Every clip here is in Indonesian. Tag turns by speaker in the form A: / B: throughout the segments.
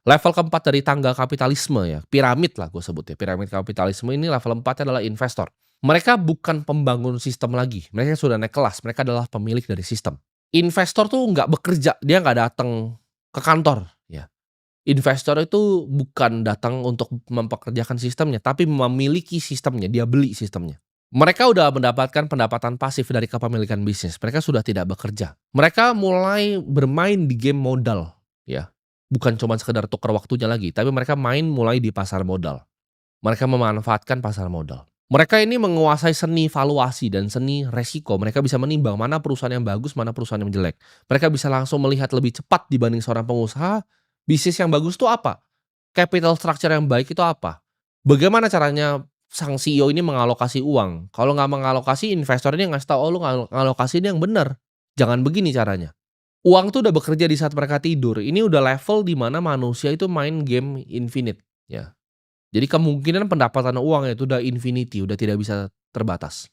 A: Level keempat dari tangga kapitalisme ya, piramid lah gue sebut ya, piramid kapitalisme ini level 4 adalah investor. Mereka bukan pembangun sistem lagi, mereka sudah naik kelas, mereka adalah pemilik dari sistem. Investor tuh nggak bekerja, dia nggak datang ke kantor ya. Investor itu bukan datang untuk mempekerjakan sistemnya, tapi memiliki sistemnya, dia beli sistemnya. Mereka udah mendapatkan pendapatan pasif dari kepemilikan bisnis, mereka sudah tidak bekerja. Mereka mulai bermain di game modal, ya. Bukan cuma sekedar tukar waktunya lagi, tapi mereka main mulai di pasar modal. Mereka memanfaatkan pasar modal. Mereka ini menguasai seni valuasi dan seni resiko, mereka bisa menimbang mana perusahaan yang bagus, mana perusahaan yang jelek. Mereka bisa langsung melihat lebih cepat dibanding seorang pengusaha, bisnis yang bagus itu apa? Capital structure yang baik itu apa? Bagaimana caranya sang CEO ini mengalokasi uang? Kalau nggak mengalokasi, investor ini ngasih tahu, "Oh, lu ngalokasi ini yang benar. Jangan begini caranya." Uang tuh udah bekerja di saat mereka tidur. Ini udah level di mana manusia itu main game infinite, ya. Jadi kemungkinan pendapatan uang itu udah infinity, udah tidak bisa terbatas.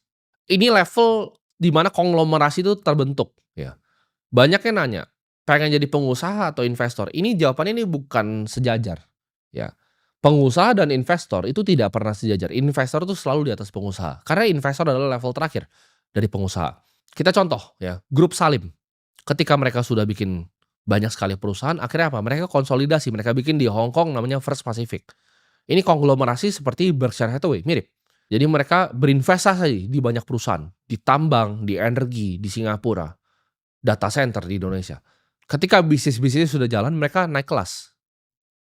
A: Ini level di mana konglomerasi itu terbentuk, ya. Banyak yang nanya, pengen jadi pengusaha atau investor? Ini jawabannya ini bukan sejajar, ya. Pengusaha dan investor itu tidak pernah sejajar. Investor itu selalu di atas pengusaha. Karena investor adalah level terakhir dari pengusaha. Kita contoh ya, Grup Salim. Ketika mereka sudah bikin banyak sekali perusahaan, akhirnya apa? Mereka konsolidasi, mereka bikin di Hong Kong namanya First Pacific. Ini konglomerasi seperti Berkshire Hathaway, mirip. Jadi mereka berinvestasi di banyak perusahaan, di tambang, di energi, di Singapura, data center di Indonesia. Ketika bisnis-bisnisnya sudah jalan, mereka naik kelas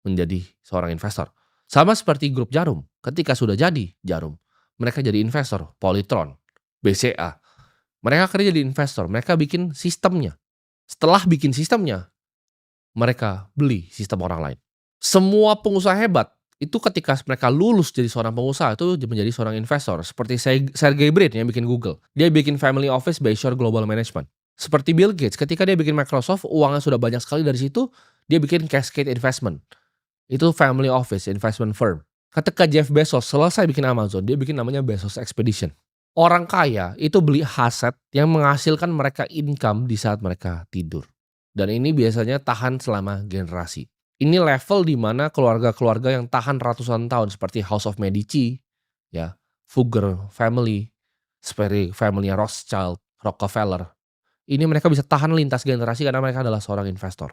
A: menjadi seorang investor. Sama seperti grup Jarum, ketika sudah jadi Jarum, mereka jadi investor, Polytron, BCA. Mereka kerja jadi investor, mereka bikin sistemnya. Setelah bikin sistemnya, mereka beli sistem orang lain. Semua pengusaha hebat itu ketika mereka lulus jadi seorang pengusaha itu menjadi seorang investor. Seperti Sergey Brin yang bikin Google. Dia bikin family office Berkshire Global Management. Seperti Bill Gates, ketika dia bikin Microsoft, uangnya sudah banyak sekali dari situ, dia bikin Cascade Investment. Itu family office, investment firm. Ketika Jeff Bezos selesai bikin Amazon, dia bikin namanya Bezos Expedition. Orang kaya itu beli aset yang menghasilkan mereka income di saat mereka tidur. Dan ini biasanya tahan selama generasi. Ini level di mana keluarga-keluarga yang tahan ratusan tahun seperti House of Medici, ya, Fugger family, seperti family Rothschild, Rockefeller. Ini mereka bisa tahan lintas generasi karena mereka adalah seorang investor.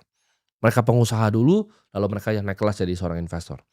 A: Mereka pengusaha dulu, lalu mereka yang naik kelas jadi seorang investor.